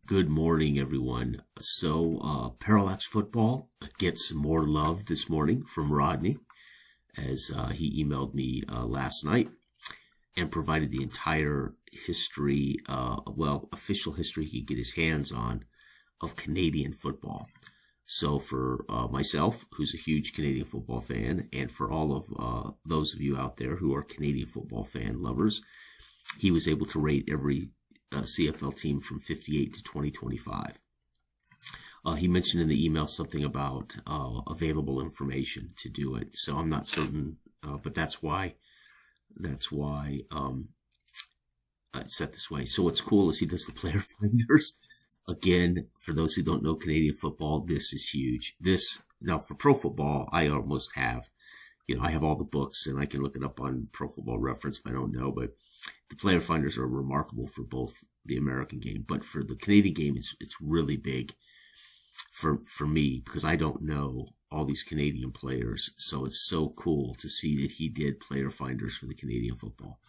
Good morning, everyone. Parallax football gets more love this morning from Rodney, as he emailed me last night and provided the entire history, official history he could get his hands on of Canadian football. So for myself, who's a huge Canadian football fan, and for all of those of you out there who are Canadian football fan lovers, he was able to rate every CFL team from 58 to 2025. He mentioned in the email something about available information to do it. So I'm not certain, but that's why it's set this way. So what's cool is he does the player finders. Again, for those who don't know Canadian football, this is huge. Now for pro football, I almost have, I have all the books and I can look it up on Pro Football Reference if I don't know, but the player finders are remarkable for both the American game, but for the Canadian game, it's really big for me because I don't know all these Canadian players. So it's so cool to see that he did player finders for the Canadian football.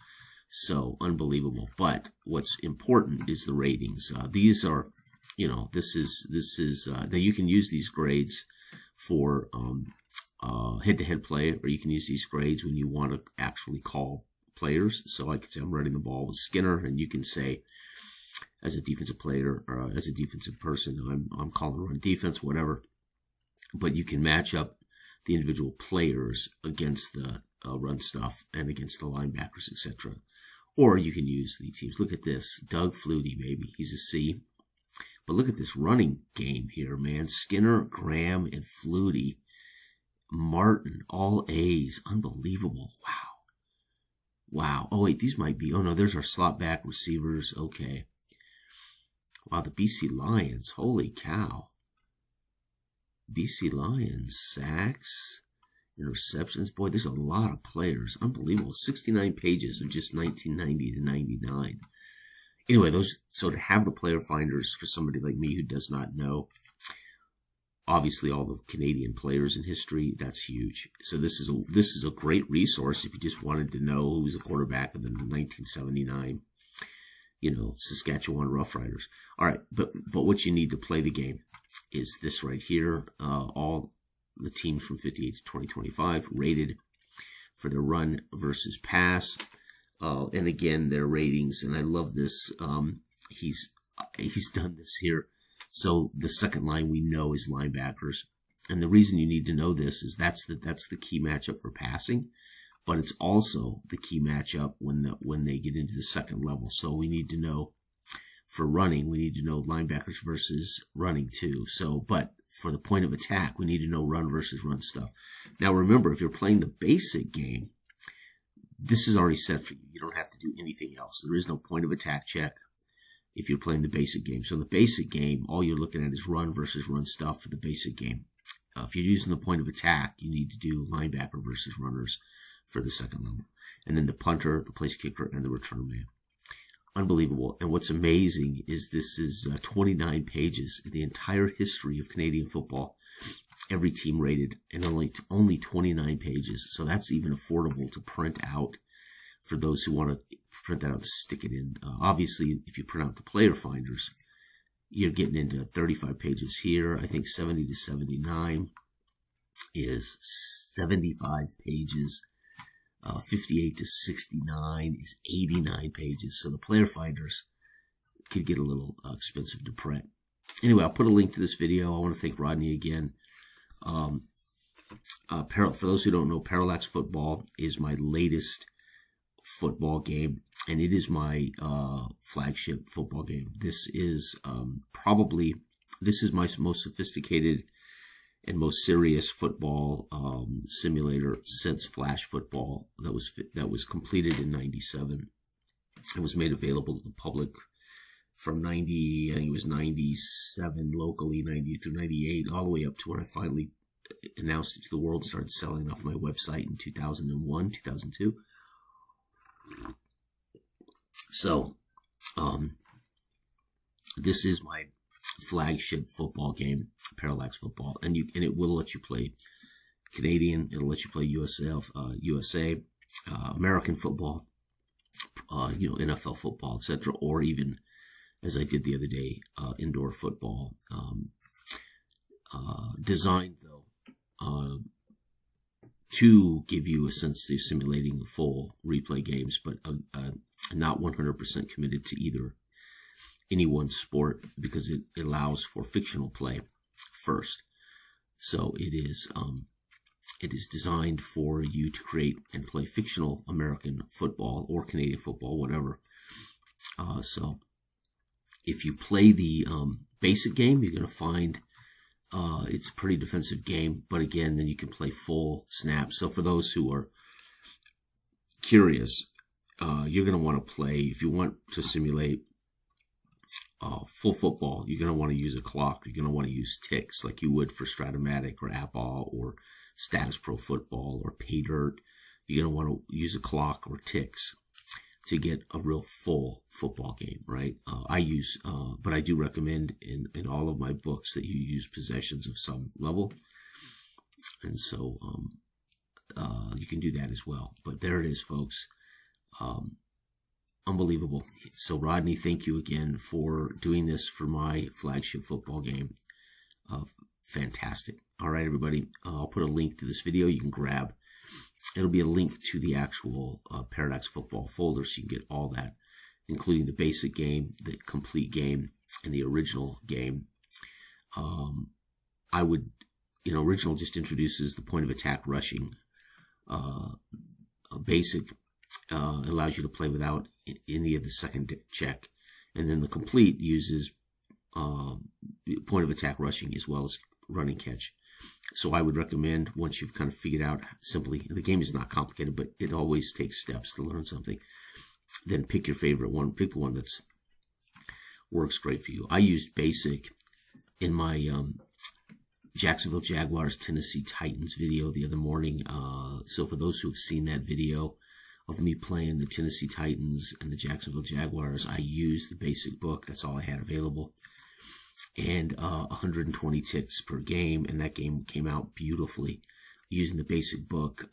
So unbelievable. But what's important is the ratings. These are, this is now you can use these grades for head-to-head play, or you can use these grades when you want to actually call players. So I could say I'm running the ball with Skinner, and you can say, as a defensive player or as a defensive person, I'm calling run defense, whatever. But you can match up the individual players against the run stuff and against the linebackers, etc. Or you can use the teams. Look at this, Doug Flutie, baby, he's a C. But look at this running game here, man. Skinner, Graham, and Flutie, Martin, all A's, unbelievable. Wow. Oh, wait, these might be. Oh, no, there's our slot back receivers. Okay. Wow, the BC Lions. Holy cow. BC Lions. Sacks, interceptions. Boy, there's a lot of players. Unbelievable. 69 pages of just 1990 to 99. Anyway, so to have the player finders for somebody like me who does not know, obviously all the Canadian players in history, that's huge. So this is a great resource if you just wanted to know who was the quarterback of the 1979, Saskatchewan Roughriders. All right, but what you need to play the game is this right here. All the teams from 58 to 2025 rated for their run versus pass. And again, their ratings. And I love this. He's done this here. So the second line we know is linebackers. And the reason you need to know this is that's the key matchup for passing, but it's also the key matchup when they get into the second level. So we need to know for running, we need to know linebackers versus running too. So, but for the point of attack, we need to know run versus run stuff. Now remember, if you're playing the basic game, this is already set for you. You don't have to do anything else. There is no point of attack check if you're playing the basic game. So in the basic game, all you're looking at is run versus run stuff for the basic game. If you're using the point of attack, you need to do linebacker versus runners for the second level. And then the punter, the place kicker, and the return man. Unbelievable. And what's amazing is this is 29 pages, the entire history of Canadian football, every team rated, and only 29 pages. So that's even affordable to print out for those who want to print that out and stick it in. Obviously, if you print out the player finders, you're getting into 35 pages here. I think 70 to 79 is 75 pages. 58 to 69 is 89 pages. So the player finders could get a little expensive to print. Anyway, I'll put a link to this video. I want to thank Rodney again. For those who don't know, Parallax football is my latest football game, and it is my flagship football game. This is my most sophisticated and most serious football simulator since Flash Football that was completed in 97. It was made available to the public from 90, I think it was 97 locally, 90 through 98, all the way up to when I finally announced it to the world, started selling off my website in 2001, 2002. So, this is my flagship football game, Parallax football, and it will let you play Canadian, it'll let you play USA, American football, NFL football, etc., or even as I did the other day, indoor football. Designed, though, to give you a sense of simulating full replay games, but not 100% committed to any one sport, because it allows for fictional play first. So it is designed for you to create and play fictional American football or Canadian football, whatever. So if you play the basic game, you're going to find it's a pretty defensive game, but again, then you can play full snaps. So for those who are curious, you're going to want to play, if you want to simulate full football, you're going to want to use a clock. You're going to want to use ticks like you would for Stratomatic or AppBall or Status Pro Football or Pay Dirt. You're going to want to use a clock or ticks to get a real full football game, right? But I do recommend in all of my books that you use possessions of some level. And so you can do that as well. But there it is, folks. Unbelievable. So Rodney, thank you again for doing this for my flagship football game. Fantastic. All right, everybody. I'll put a link to this video. You can grab. It'll be a link to the actual Parallax football folder, so you can get all that, including the basic game, the complete game, and the original game. Original just introduces the point of attack rushing. Basic allows you to play without any of the second check, and then the complete uses point of attack rushing as well as running catch. So I would recommend, once you've kind of figured out simply, the game is not complicated, but it always takes steps to learn something, then pick your favorite one. Pick the one that works great for you. I used basic in my Jacksonville Jaguars Tennessee Titans video the other morning. So for those who have seen that video of me playing the Tennessee Titans and the Jacksonville Jaguars, I used the basic book. That's all I had available. And 120 ticks per game, and that game came out beautifully using the basic book.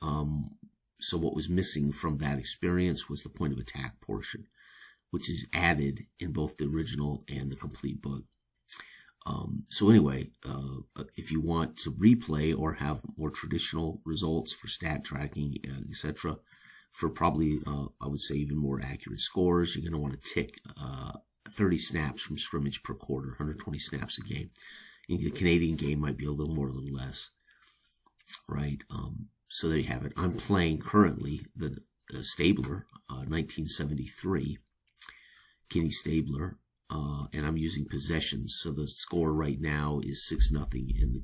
So what was missing from that experience was the point of attack portion, which is added in both the original and the complete book. So anyway, if you want to replay or have more traditional results for stat tracking, etc., for probably, I would say, even more accurate scores, you're going to want to tick 30 snaps from scrimmage per quarter, 120 snaps a game. And the Canadian game might be a little more, a little less, right? So there you have it. I'm playing currently the Stabler, 1973, Kenny Stabler, and I'm using possessions. So the score right now is 6-0 in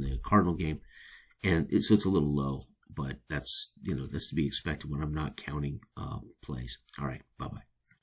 the Cardinal game, and so it's a little low, but that's to be expected when I'm not counting plays. All right, bye bye.